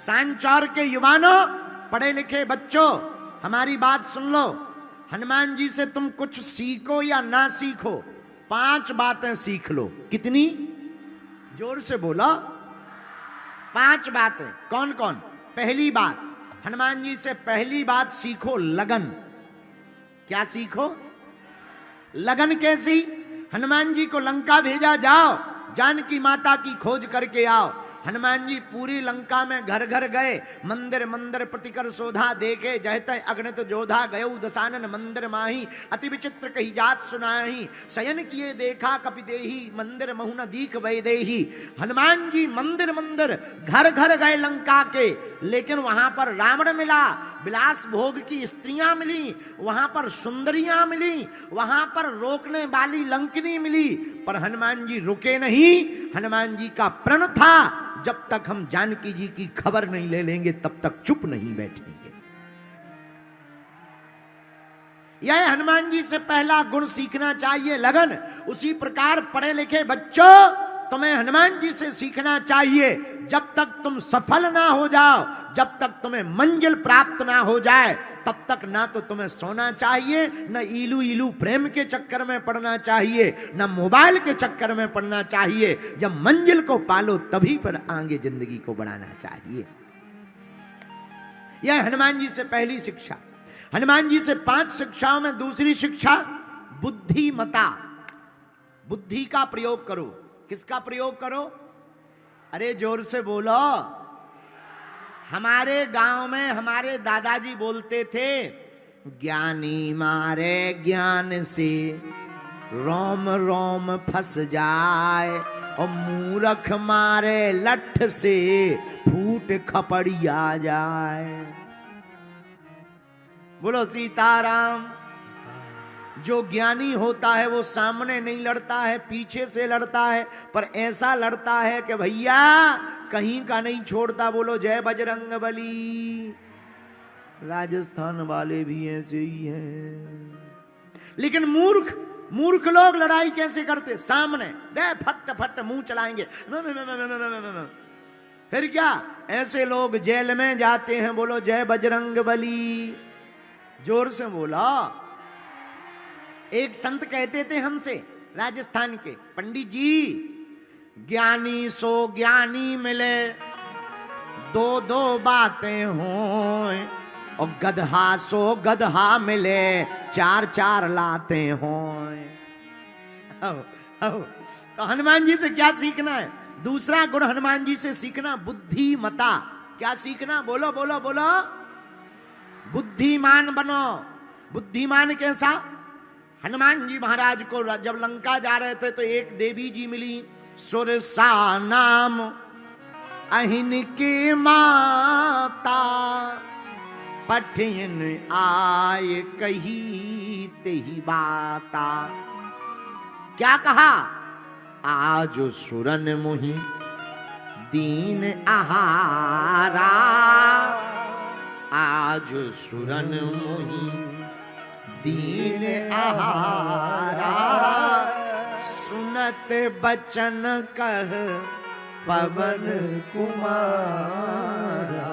सांचौर के युवानों, पढ़े लिखे बच्चों, हमारी बात सुन लो। हनुमान जी से तुम कुछ सीखो या ना सीखो, 5 बातें सीख लो। कितनी? जोर से बोलो। 5 बातें। कौन कौन? पहली बात, हनुमान जी से पहली बात सीखो, लगन। क्या सीखो? लगन। कैसी? हनुमान जी को लंका भेजा, जाओ जानकी माता की खोज करके आओ। हनुमान जी पूरी लंका में घर घर गए, मंदिर मंदिर प्रतिकर शोधा देखे, जहते अग्नित जोधा गयो दसानन मंदिर माही, अति विचित्र कही जात सुनाही, शयन किए देखा कपि देही, मंदिर महु न दीख वैदेही। हनुमान जी मंदिर मंदिर घर घर गए लंका के, लेकिन वहां पर रावण मिला, विलास भोग की स्त्रियां मिली, वहां पर सुंदरियां मिली, वहां पर रोकने वाली लंकिनी मिली, पर हनुमान जी रुके नहीं। हनुमान जी का प्रण था, जब तक हम जानकी जी की खबर नहीं ले लेंगे तब तक चुप नहीं बैठेंगे। यह हनुमान जी से पहला गुण सीखना चाहिए, लगन। उसी प्रकार पढ़े लिखे बच्चों, तुम्हें हनुमान जी से सीखना चाहिए। जब तक तुम सफल ना हो जाओ, जब तक तुम्हें मंजिल प्राप्त ना हो जाए, तब तक ना तो तुम्हें सोना चाहिए, न इलू इलू प्रेम के चक्कर में पड़ना चाहिए, न मोबाइल के चक्कर में पड़ना चाहिए। जब मंजिल को पालो तभी पर आगे जिंदगी को बढ़ाना चाहिए। यह हनुमान जी से पहली शिक्षा। हनुमान जी से 5 शिक्षाओं में दूसरी शिक्षा, बुद्धिमता। बुद्धि का प्रयोग करो। किसका प्रयोग करो? अरे जोर से बोलो। हमारे गांव में हमारे दादाजी बोलते थे, ज्ञानी मारे ज्ञान से रोम रोम फंस जाए, और मूर्ख मारे लठ से फूट खपड़ी आ जाए। बोलो सीताराम। जो ज्ञानी होता है वो सामने नहीं लड़ता है, पीछे से लड़ता है, पर ऐसा लड़ता है कि भैया कहीं का नहीं छोड़ता। बोलो जय बजरंगबली। राजस्थान वाले भी ऐसे ही हैं। लेकिन मूर्ख लोग लड़ाई कैसे करते? सामने दे फट फट मुंह चलाएंगे, फिर क्या? ऐसे लोग जेल में जाते हैं। बोलो जय बजरंगबली। जोर से बोला। एक संत कहते थे हमसे, राजस्थान के, पंडित जी, ज्ञानी सो ज्ञानी मिले, 2 बातें हों, और गधा सो गधा मिले, 4 लातें हों। तो हनुमान जी से क्या सीखना है? दूसरा गुण हनुमान जी से सीखना, बुद्धिमता। क्या सीखना? बोलो बोलो बोलो। बुद्धिमान बनो। बुद्धिमान कैसा? हनुमान जी महाराज को जब लंका जा रहे थे तो एक देवी जी मिली, सुरसा नाम अहिन की माता, पठिन आय कही तेही बाता। क्या कहा? आज सुरन मुहि दीन आहारा, आज सुरन मुहि दीन आहारा, सुनत बचन कह पवन कुमारा।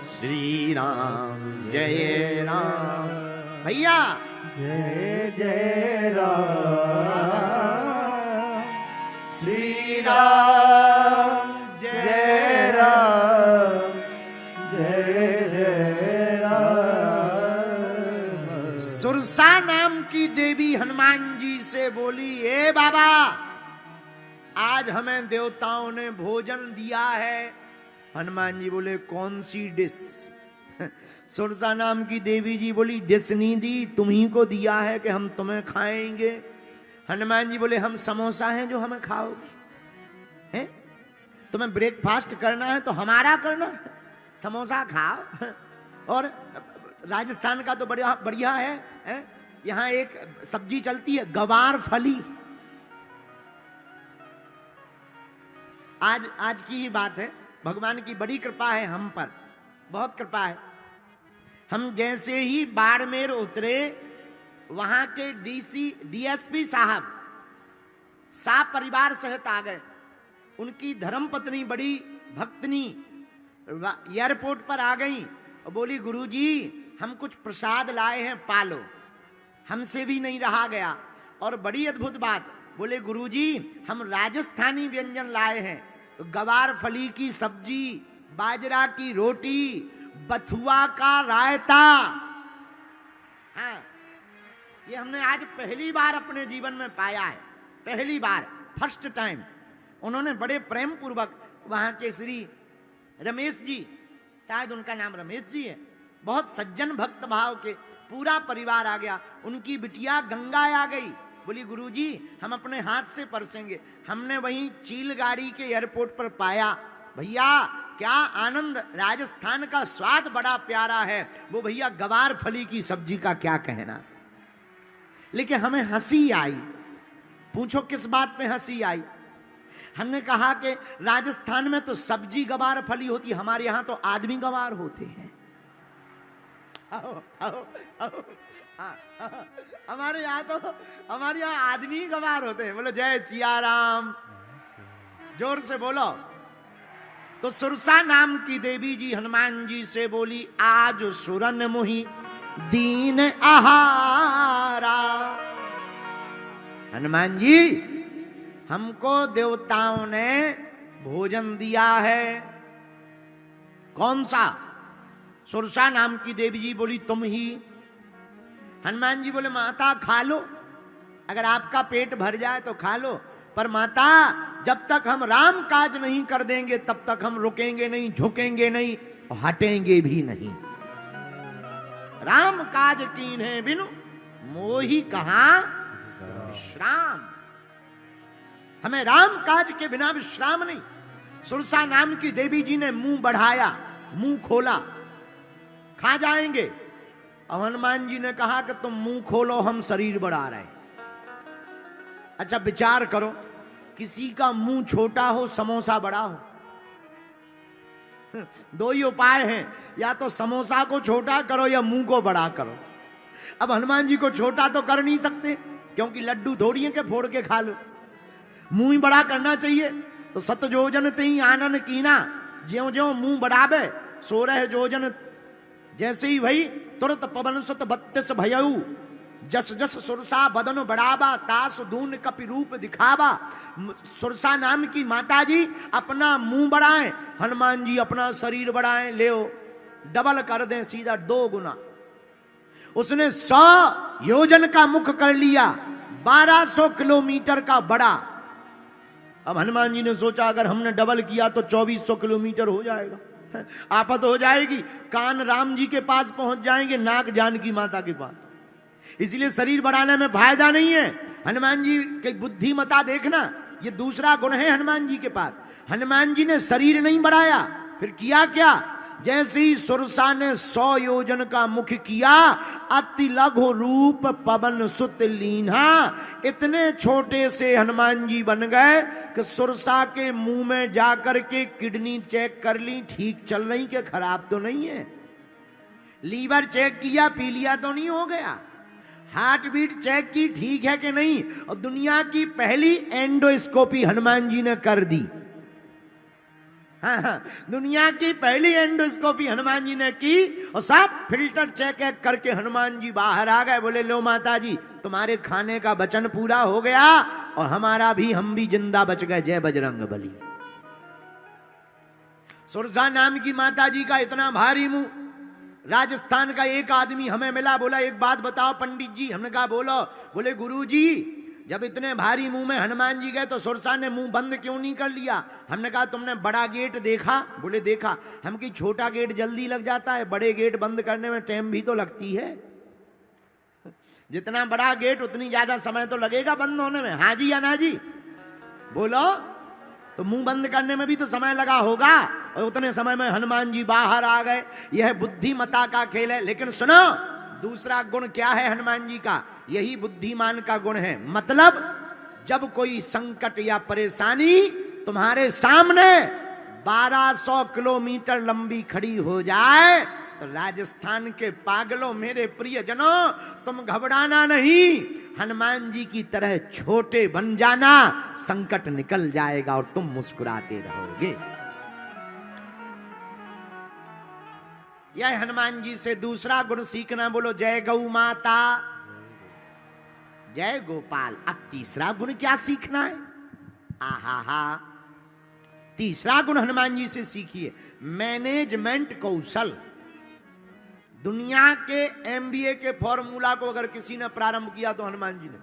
श्री राम जय राम। भैया जय जय राम। श्री राम जय राम, जय जय राम। सुरसा नाम की देवी हनुमान जी से बोली, ए बाबा, आज हमें देवताओं ने भोजन दिया है। हनुमान जी बोले, कौन सी डिश? सुरसा नाम की देवी जी बोली, डिश नहीं दी, तुम्ही को दिया है कि हम तुम्हें खाएंगे। हनुमान जी बोले, हम समोसा हैं जो हमें खाओगे? हैं? तुम्हें ब्रेकफास्ट करना है तो हमारा करना, समोसा खाओ। और राजस्थान का तो बढ़िया बढ़िया है, यहां एक सब्जी चलती है, गवार फली। आज की ही बात है, भगवान की बड़ी कृपा है हम पर, बहुत कृपा है। हम जैसे ही बाड़मेर उतरे, वहां के डीएसपी साहब परिवार सहित आ गए। उनकी धर्मपत्नी बड़ी भक्तनी एयरपोर्ट पर आ गई और बोली गुरुजी हम कुछ प्रसाद लाए हैं, पालो। हमसे भी नहीं रहा गया। और बड़ी अद्भुत बात, बोले गुरुजी हम राजस्थानी व्यंजन लाए हैं, तो गवार फली की सब्जी, बाजरा की रोटी, बथुआ का रायता। हाँ, ये हमने आज पहली बार अपने जीवन में पाया है, पहली बार, फर्स्ट टाइम। उन्होंने बड़े प्रेम पूर्वक, वहां के श्री रमेश जी, शायद उनका नाम रमेश जी है, बहुत सज्जन भक्त भाव के, पूरा परिवार आ गया। उनकी बिटिया गंगा आ गई, बोली गुरुजी हम अपने हाथ से परसेंगे। हमने वहीं चील गाड़ी के एयरपोर्ट पर पाया। भैया क्या आनंद, राजस्थान का स्वाद बड़ा प्यारा है। वो भैया गवार फली की सब्जी का क्या कहना। लेकिन हमें हंसी आई। पूछो किस बात पे हंसी आई? हमने कहा कि राजस्थान में तो सब्जी गवार फली होती, हमारे यहां तो आदमी गवार होते हैं। आओ, आओ, आओ, हमारे यहाँ आदमी गवार होते हैं। बोलो जय सिया राम, जोर से बोलो। तो सुरसा नाम की देवी जी हनुमान जी से बोली, आज सुरन मुहि दीन आहारा। हनुमान जी हमको देवताओं ने भोजन दिया है। कौन सा? सुरसा नाम की देवी जी बोली तुम ही। हनुमान जी बोले माता खा लो, अगर आपका पेट भर जाए तो खा लो, पर माता जब तक हम राम काज नहीं कर देंगे तब तक हम रुकेंगे नहीं, झुकेंगे नहीं और हटेंगे भी नहीं। राम काज कीन्हे बिनु मोहि कहां विश्राम। हमें राम काज के बिना विश्राम नहीं। सुरसा नाम की देवी जी ने मुंह बढ़ाया, मुंह खोला, खा जाएंगे। और हनुमान जी ने कहा कि तुम मुंह खोलो, हम शरीर बढ़ा रहे हैं। अच्छा विचार करो, किसी का मुंह छोटा हो, समोसा बड़ा हो, दो ही उपाय हैं, या तो समोसा को छोटा करो या मुंह को बड़ा करो। अब हनुमान जी को छोटा तो कर नहीं सकते, क्योंकि लड्डू थोड़ी है कि फोड़ के खा लो, मुंह ही बड़ा करना चाहिए। तो सत जोजन तेई आनन कीना, ज्यों ज्यों मुंह बढ़ावे 16 जोजन जैसे ही वही तुरंत पवन सुत 32 भयऊ। जस जस सुरसा बदन बढ़ावा, तास दून कपि रूप दिखावा। सुरसा नाम की माता जी अपना मुंह बढ़ाएं, हनुमान जी अपना शरीर बढ़ाएं। ले डबल कर दें, सीधा 2 गुना। उसने 100 योजन का मुख कर लिया, 1200 किलोमीटर का बड़ा। अब हनुमान जी ने सोचा अगर हमने डबल किया तो 2400 किलोमीटर हो जाएगा, आफत हो जाएगी। कान राम जी के पास पहुंच जाएंगे, नाक जानकी माता के पास। इसलिए शरीर बढ़ाने में फायदा नहीं है। हनुमान जी की बुद्धिमता देखना, ये दूसरा गुण है हनुमान जी के पास। हनुमान जी ने शरीर नहीं बढ़ाया, फिर किया क्या? जैसे ही सुरसा ने 100 योजन का मुख किया, अति लघु रूप पवन सुत लीन्हा। इतने छोटे से हनुमान जी बन गए कि सुरसा के मुंह में जाकर के किडनी चेक कर ली, ठीक चल रही कि खराब तो नहीं है। लीवर चेक किया, पी लिया तो नहीं हो गया। हार्ट बीट चेक की, ठीक है कि नहीं। और दुनिया की पहली एंडोस्कोपी हनुमान जी ने कर दी। हाँ, दुनिया की पहली एंडोस्कोपी हनुमान जी ने की और सब फिल्टर चेक करके हनुमान जी बाहर आ गए। बोले लो माता जी तुम्हारे खाने का वचन पूरा हो गया और हमारा भी, हम भी जिंदा बच गए। जय बजरंग बली। सुरसा नाम की माता जी का इतना भारी मुंह। राजस्थान का एक आदमी हमें मिला, बोला एक बात बताओ पंडित जी। हमने कहा बोलो। बोले गुरु जी जब इतने भारी मुंह में हनुमान जी गए तो सुरसा ने मुंह बंद क्यों नहीं कर लिया? हमने कहा तुमने बड़ा गेट देखा? बोले देखा। हम की छोटा गेट जल्दी लग जाता है, बड़े गेट बंद करने में टाइम भी तो लगती है। जितना बड़ा गेट उतनी ज्यादा समय तो लगेगा बंद होने में। हाँ जी या ना जी बोलो। तो मुंह बंद करने में भी तो समय लगा होगा, और उतने समय में हनुमान जी बाहर आ गए। यह बुद्धिमता का खेल है। लेकिन सुनो, दूसरा गुण क्या है हनुमान जी का? यही बुद्धिमान का गुण है। मतलब जब कोई संकट या परेशानी तुम्हारे सामने 1200 किलोमीटर लंबी खड़ी हो जाए तो राजस्थान के पागलों, मेरे प्रियजनों, तुम घबराना नहीं, हनुमान जी की तरह छोटे बन जाना। संकट निकल जाएगा और तुम मुस्कुराते रहोगे। यह हनुमान जी से दूसरा गुण सीखना। बोलो जय गौ माता, जय गोपाल। अब तीसरा गुण क्या सीखना है? आहा हा, तीसरा गुण हनुमान जी से सीखिए, मैनेजमेंट कौशल। दुनिया के एमबीए के फॉर्मूला को अगर किसी ने प्रारंभ किया तो हनुमान जी ने।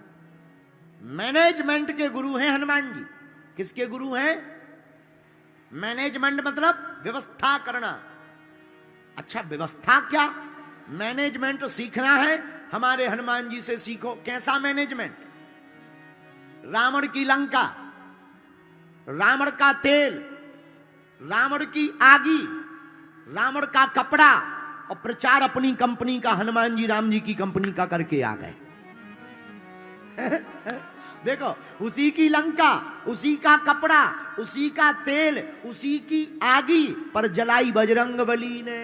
मैनेजमेंट के गुरु हैं हनुमान जी। किसके गुरु हैं? मैनेजमेंट मतलब व्यवस्था करना। अच्छा, व्यवस्था क्या? मैनेजमेंट सीखना है, हमारे हनुमान जी से सीखो। कैसा मैनेजमेंट? रावण की लंका, रावण का तेल, रावण की आगी, रावण का कपड़ा, और प्रचार अपनी कंपनी का, हनुमान जी राम जी की कंपनी का करके आ गए। देखो, उसी की लंका, उसी का कपड़ा, उसी का तेल, उसी की आगी, पर जलाई बजरंगबली ने।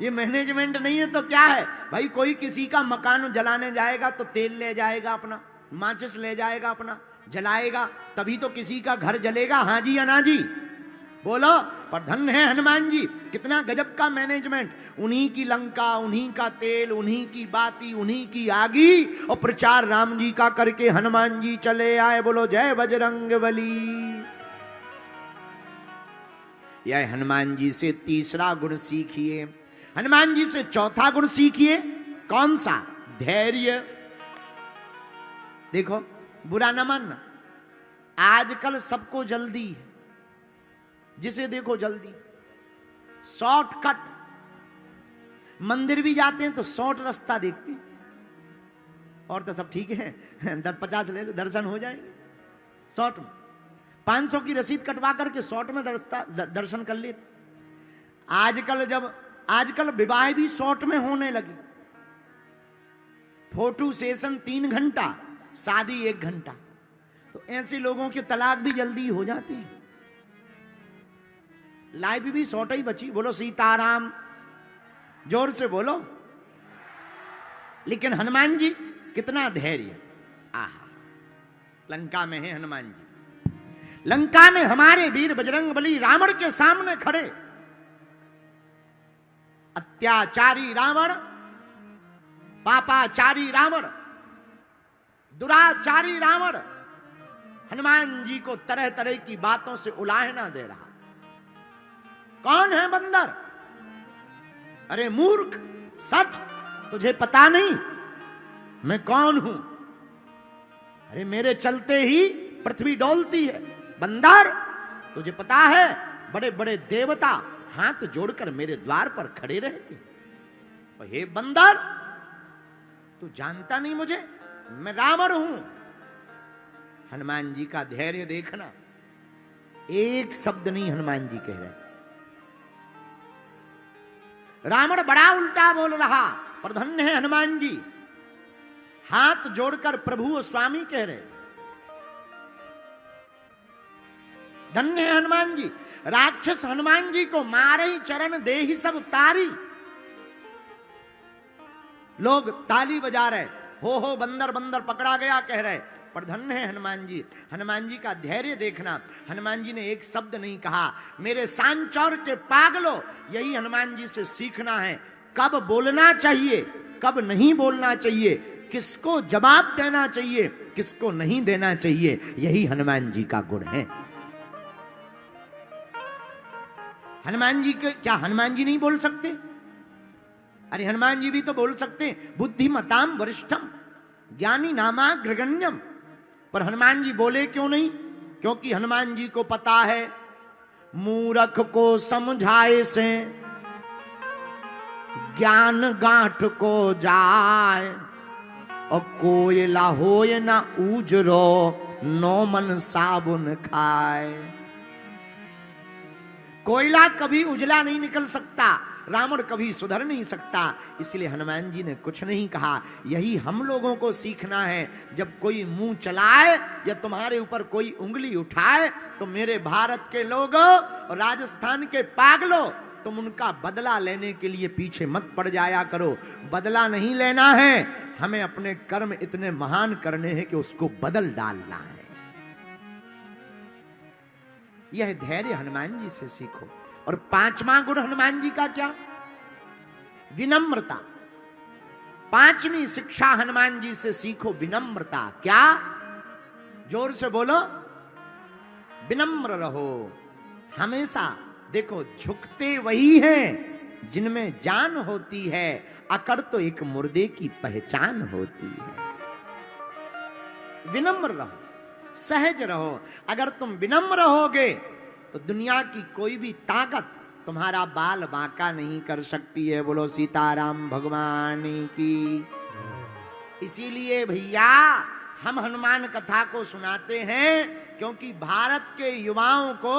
ये मैनेजमेंट नहीं है तो क्या है भाई? कोई किसी का मकान जलाने जाएगा तो तेल ले जाएगा अपना, माचिस ले जाएगा अपना, जलाएगा, तभी तो किसी का घर जलेगा। हाँ जी या ना जी? बोलो। पर धन्य है हनुमान जी, कितना गजब का मैनेजमेंट। उन्हीं की लंका, उन्हीं का तेल, उन्हीं की बाती, उन्हीं की आगी, और प्रचार राम जी का करके हनुमान जी चले आए। बोलो जय बजरंगबली। यह हनुमान जी से तीसरा गुण सीखिए। हनुमान जी से चौथा गुण सीखिए। कौन सा? धैर्य। देखो, बुरा न मानना, आजकल सबको जल्दी है, जिसे देखो जल्दी, शॉर्टकट। मंदिर भी जाते हैं तो शॉर्ट रास्ता देखते हैं, और तो सब ठीक है, 10-50 ले लो, दर्शन हो जाएंगे शॉर्ट में। 500 की रसीद कटवा करके शॉर्ट में दर्शन कर लेते। आजकल विवाह भी शॉर्ट में होने लगी। फोटो सेशन 3 घंटा, शादी 1 घंटा। तो ऐसे लोगों के तलाक भी जल्दी हो जाती है। लाइफ भी शॉर्ट ही बची। बोलो सीताराम, जोर से बोलो। लेकिन हनुमान जी कितना धैर्य। आहा, लंका में है हनुमान जी। लंका में हमारे वीर बजरंगबली रावण के सामने खड़े। अत्याचारी रावण, पापाचारी रावण, दुराचारी रावण हनुमान जी को तरह तरह की बातों से उलाहना दे रहा। कौन है बंदर? अरे मूर्ख, सठ, तुझे पता नहीं मैं कौन हूं? अरे मेरे चलते ही पृथ्वी डोलती है। बंदर, तुझे पता है बड़े बड़े देवता हाथ जोड़कर मेरे द्वार पर खड़े रहते। हे बंदर, तू जानता नहीं मुझे? मैं रावण हूं। हनुमान जी का धैर्य देखना, एक शब्द नहीं हनुमान जी कह रहे। रावण बड़ा उल्टा बोल रहा, पर धन्य है हनुमान जी, हाथ जोड़कर प्रभु और स्वामी कह रहे। धन्य है हनुमान जी। राक्षस हनुमान जी को मारे ही चरण दे ही सब तारी। लोग ताली बजा रहे, हो बंदर बंदर पकड़ा गया कह रहे। पर धन्य है हनुमान जी। हनुमान जी का धैर्य देखना। हनुमान जी ने एक शब्द नहीं कहा। मेरे सांचौर के पागलों, यही हनुमान जी से सीखना है। कब बोलना चाहिए, कब नहीं बोलना चाहिए, किसको जवाब देना चाहिए, किसको नहीं देना चाहिए, यही हनुमान जी का गुण है। हनुमान जी के क्या हनुमान जी नहीं बोल सकते? अरे हनुमान जी भी तो बोल सकते हैं, बुद्धिमताम वरिष्ठम ज्ञानी नामाग्रगण्यम। पर हनुमान जी बोले क्यों नहीं? क्योंकि हनुमान जी को पता है, मूर्ख को समझाए से ज्ञान गांठ को जाए, और कोयला होए ना उजरो, नो मन साबुन खाए। कोयला कभी उजला नहीं निकल सकता, रावण कभी सुधर नहीं सकता। इसलिए हनुमान जी ने कुछ नहीं कहा। यही हम लोगों को सीखना है। जब कोई मुंह चलाए या तुम्हारे ऊपर कोई उंगली उठाए, तो मेरे भारत के लोगों और राजस्थान के पागलों, तुम उनका बदला लेने के लिए पीछे मत पड़ जाया करो। बदला नहीं लेना है, हमें अपने कर्म इतने महान करने हैं कि उसको बदल डालना है। यह धैर्य हनुमान जी से सीखो। और पांचवा गुण हनुमान जी का क्या? विनम्रता। पांचवी शिक्षा हनुमान जी से सीखो, विनम्रता। क्या? जोर से बोलो, विनम्र रहो हमेशा। देखो, झुकते वही हैं जिनमें जान होती है, अकड़ तो एक मुर्दे की पहचान होती है। विनम्र रहो, सहज रहो। अगर तुम विनम्र रहोगे तो दुनिया की कोई भी ताकत तुम्हारा बाल बांका नहीं कर सकती है। बोलो सीताराम भगवान की। इसीलिए भैया हम हनुमान कथा को सुनाते हैं, क्योंकि भारत के युवाओं को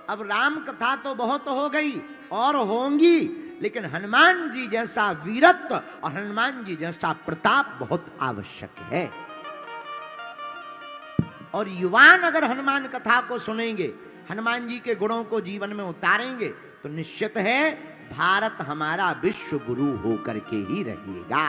अब राम कथा तो बहुत हो गई और होंगी, लेकिन हनुमान जी जैसा वीरत्व और हनुमान जी जैसा प्रताप बहुत आवश्यक है। और युवान अगर हनुमान कथा को सुनेंगे, हनुमान जी के गुणों को जीवन में उतारेंगे, तो निश्चित है भारत हमारा विश्व गुरु होकर के ही रहेगा।